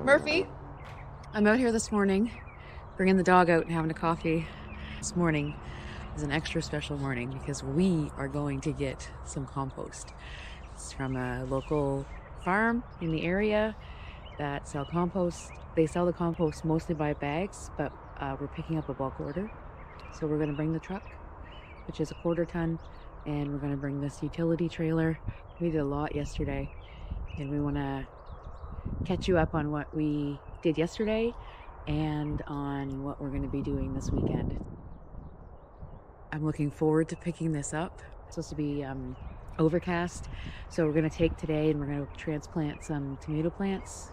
Murphy, I'm out here this morning, bringing the dog out and having a coffee. This morning is an extra special morning because we are going to get some compost. It's from a local farm in the area that sell compost. They sell the compost mostly by bags, but we're picking up a bulk order. So we're going to bring the truck, which is a 1/4 ton, and we're going to bring this utility trailer. We did a lot yesterday, and we want to catch you up on what we did yesterday and on what we're going to be doing this weekend. I'm looking forward to picking this up. It's supposed to be overcast, so we're going to take today and we're going to transplant some tomato plants.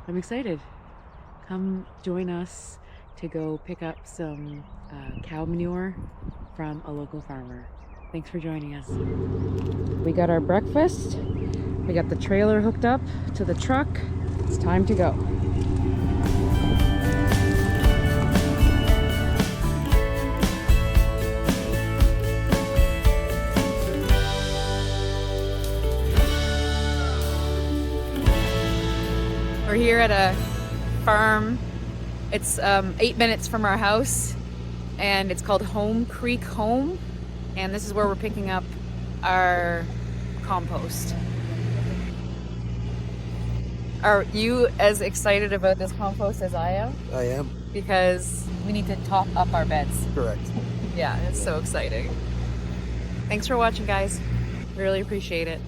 I'm excited. Come join us to go pick up some cow manure from a local farmer. Thanks for joining us. We got our breakfast. We got the trailer hooked up to the truck. It's time to go. We're here at a farm. It's 8 minutes from our house, and it's called Home Creek Home. And this is where we're picking up our compost. Are you as excited about this compost as I am? I am. Because we need to top up our beds. Correct. Yeah, it's so exciting. Thanks for watching, guys. Really appreciate it.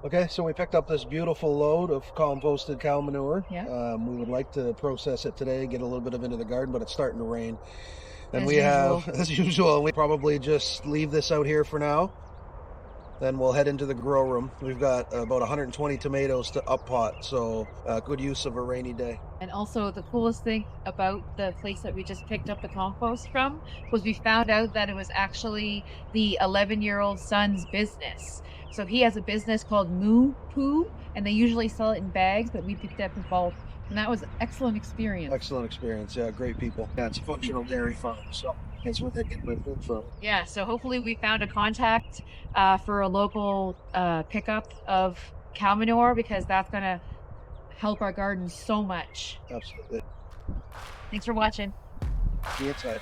Okay, so we picked up this beautiful load of composted cow manure. Yeah. We would like to process it today, get a little bit of it into the garden, but it's starting to rain. And As we usual. have, as usual, we probably just leave this out here for now. Then we'll head into the grow room. We've got about 120 tomatoes to up pot, so good use of a rainy day. And also the coolest thing about the place that we just picked up the compost from was we found out that it was actually the 11-year-old son's business. So he has a business called Moo Poo, and they usually sell it in bags, but we picked up in bulk. And that was an excellent experience. Excellent experience, yeah, great people. Yeah, it's a functional dairy farm, so that's what they get with it from. Yeah, so hopefully we found a contact for a local pickup of cow manure, because that's going to help our garden so much. Absolutely. Thanks for watching. See you inside.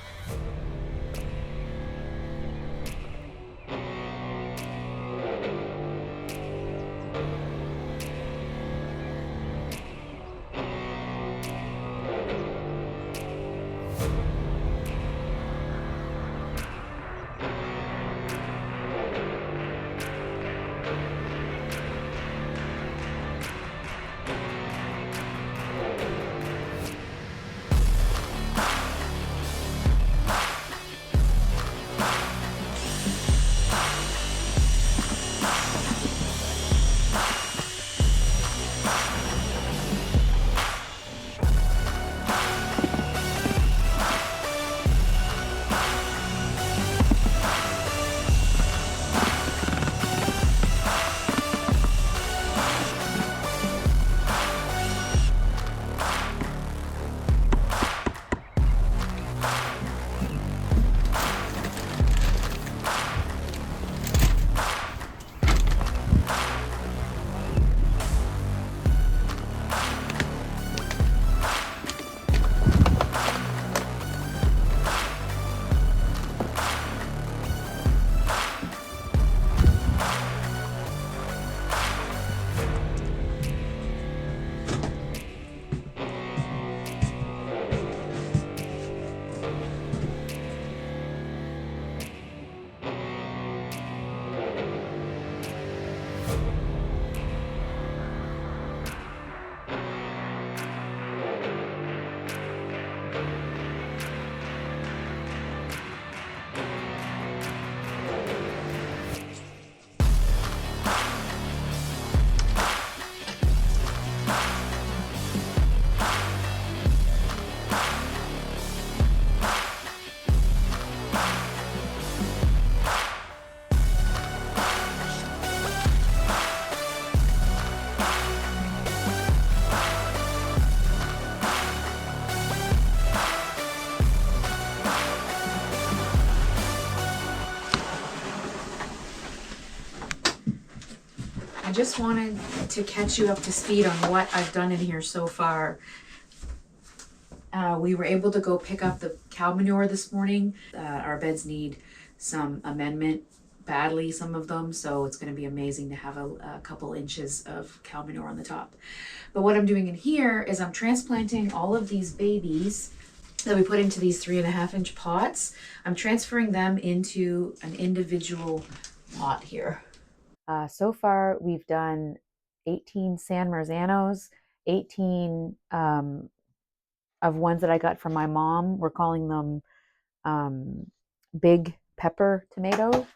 just wanted to catch you up to speed on what I've done in here so far. We were able to go pick up the cow manure this morning. Our beds need some amendment badly, some of them, so it's going to be amazing to have a couple inches of cow manure on the top. But what I'm doing in here is I'm transplanting all of these babies that we put into these 3.5-inch pots. I'm transferring them into an individual pot here. So far we've done 18 San Marzanos, 18 of ones that I got from my mom. We're calling them big pepper tomato,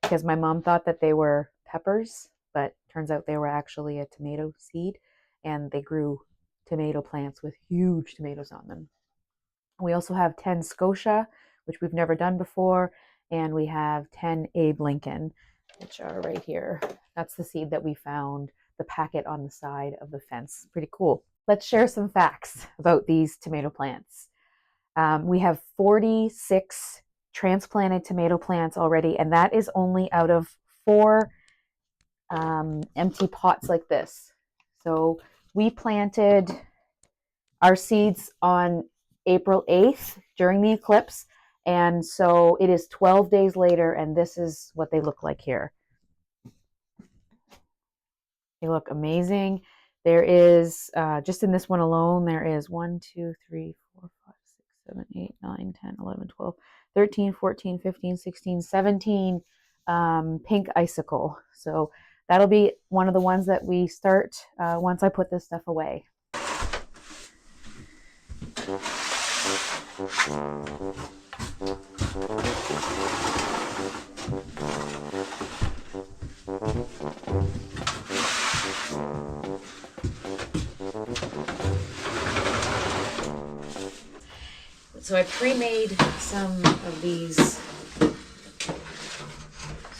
because my mom thought that they were peppers, but turns out they were actually a tomato seed, and they grew tomato plants with huge tomatoes on them. We also have 10 Scotia, which we've never done before, and we have 10 Abe Lincoln, which are right here. That's the seed that we found, the packet on the side of the fence. Pretty cool. Let's share some facts about these tomato plants. We have 46 transplanted tomato plants already, and that is only out of 4 empty pots like this. So we planted our seeds on April 8th during the eclipse, and so it is 12 days later, and this is what they look like here. They look amazing. There is, just in this one alone, there is 1, 2, 3, 4, 5, 6, 7, 8, 9, 10, 11, 12, 13, 14, 15, 16, 17 pink icicle. So that'll be one of the ones that we start once I put this stuff away. So I pre-made some of these.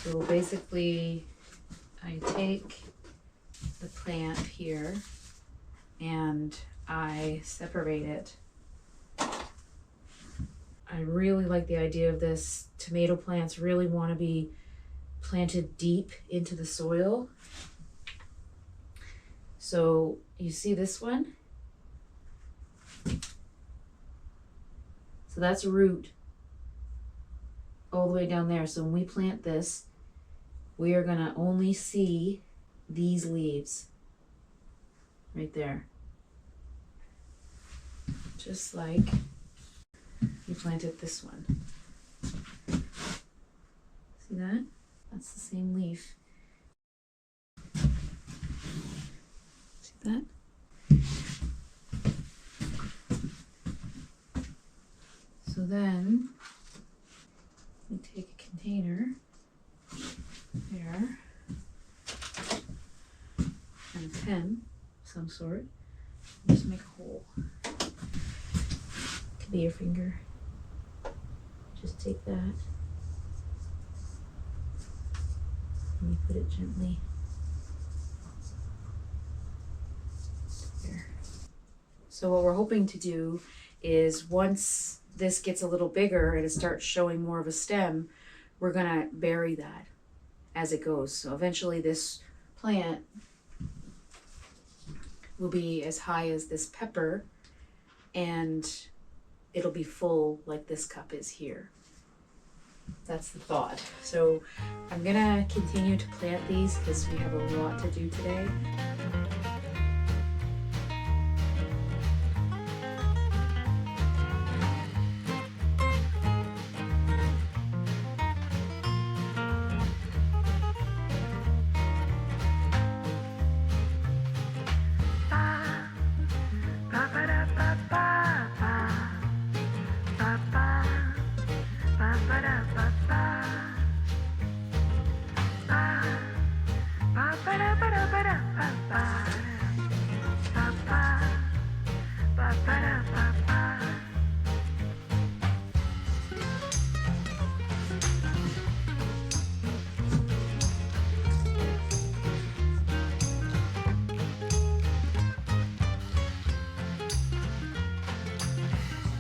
So basically I take the plant here and I separate it. I really like the idea of this. Tomato plants really want to be planted deep into the soil. So you see this one? So that's a root all the way down there. So when we plant this, we are going to only see these leaves right there. Just like you planted this one. See that? That's the same leaf. See that? So then we take a container there and a pen of some sort. Just make a hole. Could be your finger. Just take that and you put it gently there. So what we're hoping to do is once this gets a little bigger and it starts showing more of a stem, we're gonna bury that as it goes. So eventually this plant will be as high as this pepper and it'll be full like this cup is here. That's the thought. So I'm gonna continue to plant these because we have a lot to do today.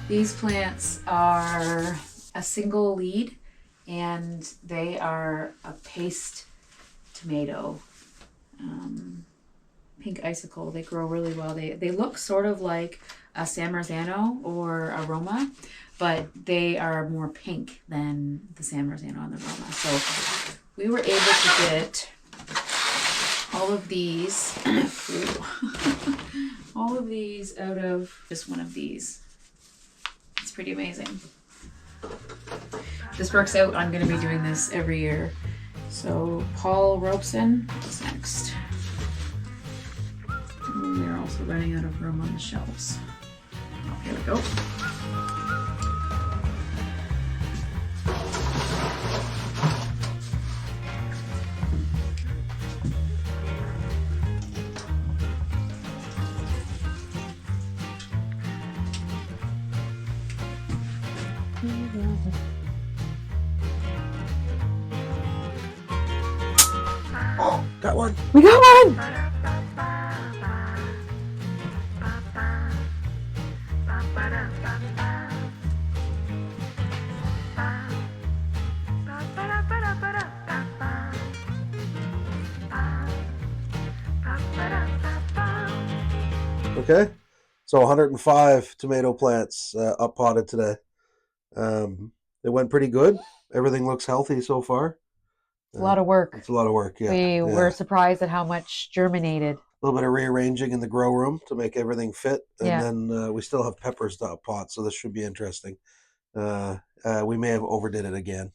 These plants are a single lead and they are a paste tomato. pink icicle. They grow really well. They look sort of like a San Marzano or a Roma, but they are more pink than the San Marzano and the Roma. So we were able to get all of these, all of these out of just one of these. It's pretty amazing. This works out. I'm going to be doing this every year. So Paul Robeson, what's next? And we're also running out of room on the shelves. Oh, here we go. Got one. We got one! Okay, so 105 tomato plants up potted today. It went pretty good. Everything looks healthy so far. It's a lot of work. It's a lot of work, yeah. We were surprised at how much germinated. A little bit of rearranging in the grow room to make everything fit. And Yeah. then we still have peppers to up pot, so this should be interesting. We may have overdid it again.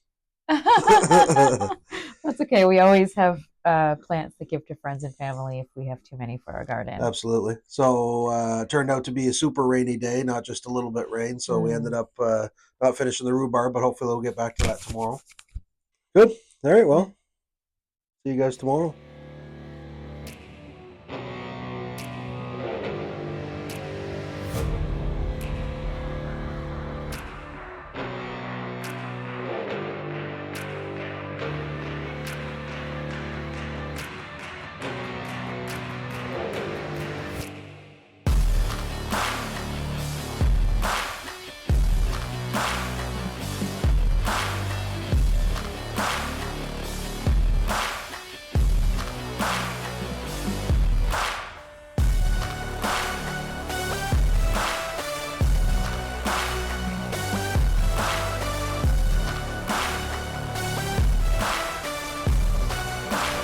That's okay. We always have plants to give to friends and family if we have too many for our garden. Absolutely. So it turned out to be a super rainy day, not just a little bit rain. So we ended up not finishing the rhubarb, but hopefully we'll get back to that tomorrow. Good. All right. Well, see you guys tomorrow.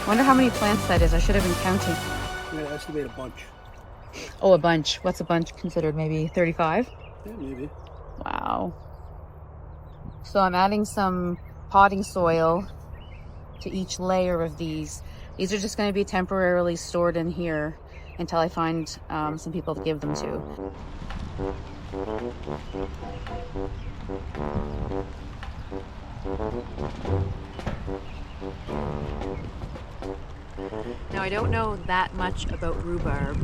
Wonder how many plants that is. I should have been counting. I'm going to estimate a bunch. Oh, a bunch. What's a bunch considered? Maybe 35? Yeah, maybe. Wow. So I'm adding some potting soil to each layer of these. These are just going to be temporarily stored in here until I find some people to give them to. Now, I don't know that much about rhubarb,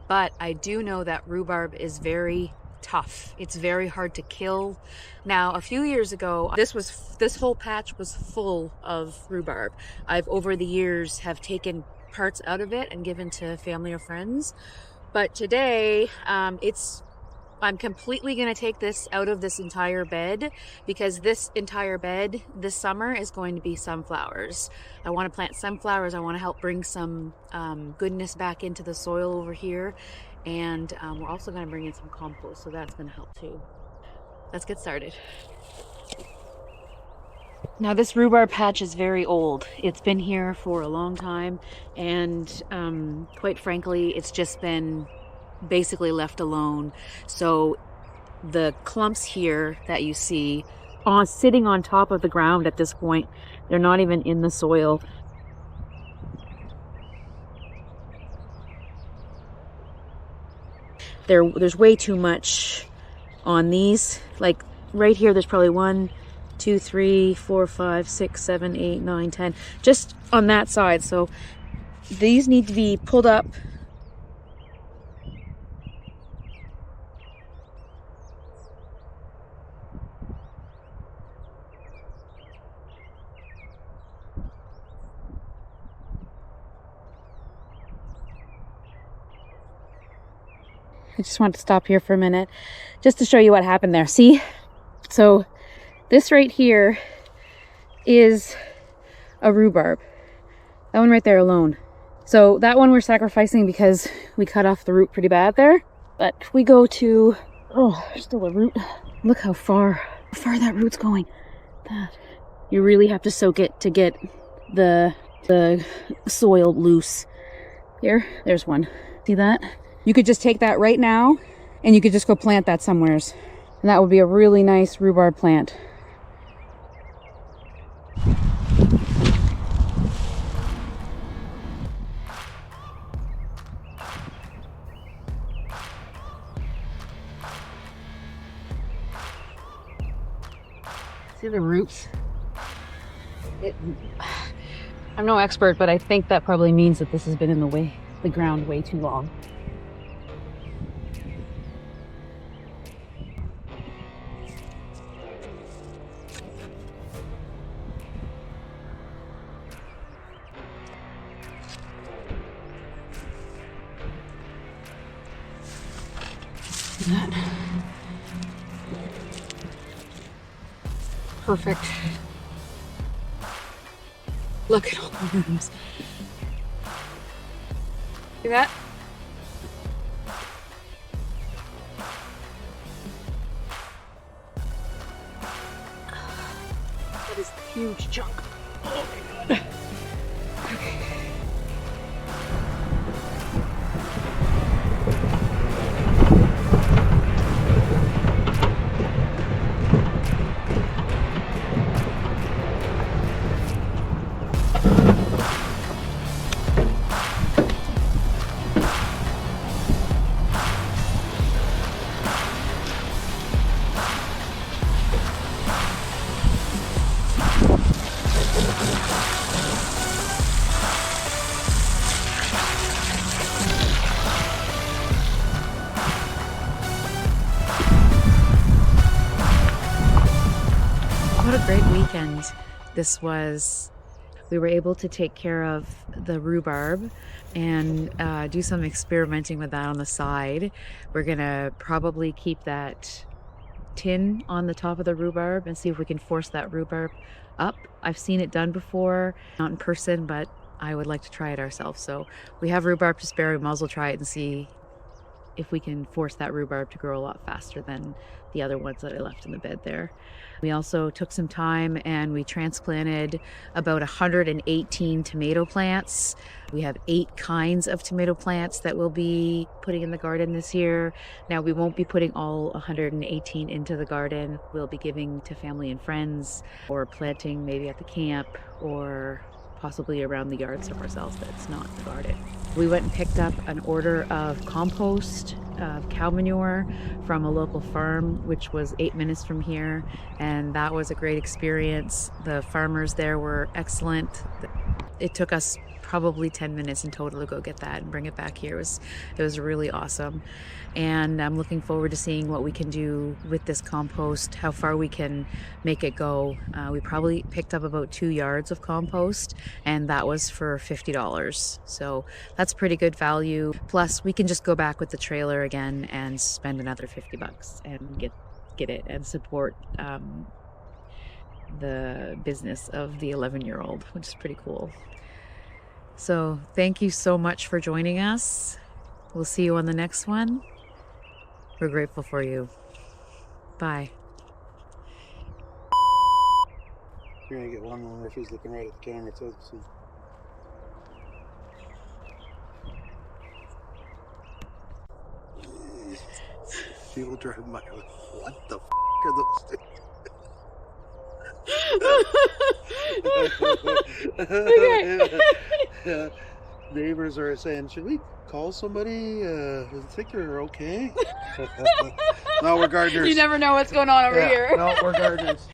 but I do know that rhubarb is very tough. It's very hard to kill. Now, a few years ago, this whole patch was full of rhubarb. I've over the years have taken parts out of it and given to family or friends. But today, I'm completely going to take this out of this entire bed because this entire bed this summer is going to be sunflowers. I want to plant sunflowers. I want to help bring some goodness back into the soil over here. And we're also going to bring in some compost, so that's going to help too. Let's get started. Now, this rhubarb patch is very old. It's been here for a long time, and quite frankly, it's just been basically left alone. So the clumps here that you see are sitting on top of the ground at this point. They're not even in the soil. There's way too much on these. Like right here, there's probably 1, 2, 3, 4, 5, 6, 7, 8, 9, 10 just on that side. So these need to be pulled up. I just want to stop here for a minute just to show you what happened there. See? So this right here is a rhubarb. That one right there alone. So that one we're sacrificing because we cut off the root pretty bad there. But if we go to, oh, there's still a root. Look how far that root's going. That. You really have to soak it to get the soil loose. Here, there's one. See that? You could just take that right now and you could just go plant that somewheres. And that would be a really nice rhubarb plant. See the roots? I'm no expert, but I think that probably means that this has been in the ground way too long. That. Perfect. Look at all the rooms. See that? That is a huge chunk. Oh my god. Okay. What a great weekend this was. We were able to take care of the rhubarb and do some experimenting with that on the side. We're gonna probably keep that tin on the top of the rhubarb and see if we can force that rhubarb up. I've seen it done before, not in person, but I would like to try it ourselves. So we have rhubarb to spare. We might as well try it and see if we can force that rhubarb to grow a lot faster than the other ones that I left in the bed there. We also took some time and we transplanted about 118 tomato plants. We have 8 kinds of tomato plants that we'll be putting in the garden this year. Now, we won't be putting all 118 into the garden. We'll be giving to family and friends, or planting maybe at the camp, or possibly around the yard somewhere else that's not the garden. We went and picked up an order of compost, cow manure from a local farm, which was 8 minutes from here, and that was a great experience. The farmers there were excellent. It took us probably 10 minutes in total to go get that and bring it back here. It was really awesome, and I'm looking forward to seeing what we can do with this compost, how far we can make it go. We probably picked up about 2 yards of compost, and that was for $50, so that's pretty good value. Plus we can just go back with the trailer again and spend another $50 and get it and support the business of the 11-year-old, which is pretty cool. So thank you so much for joining us. We'll see you on the next one. We're grateful for you. Bye. You're gonna get one when Murphy's looking right at the camera too. So. People driving by like, what the f are those things? Yeah. Neighbors are saying, should we call somebody? I think they're okay. No, we're gardeners. You never know what's going on over here. No, we're gardeners.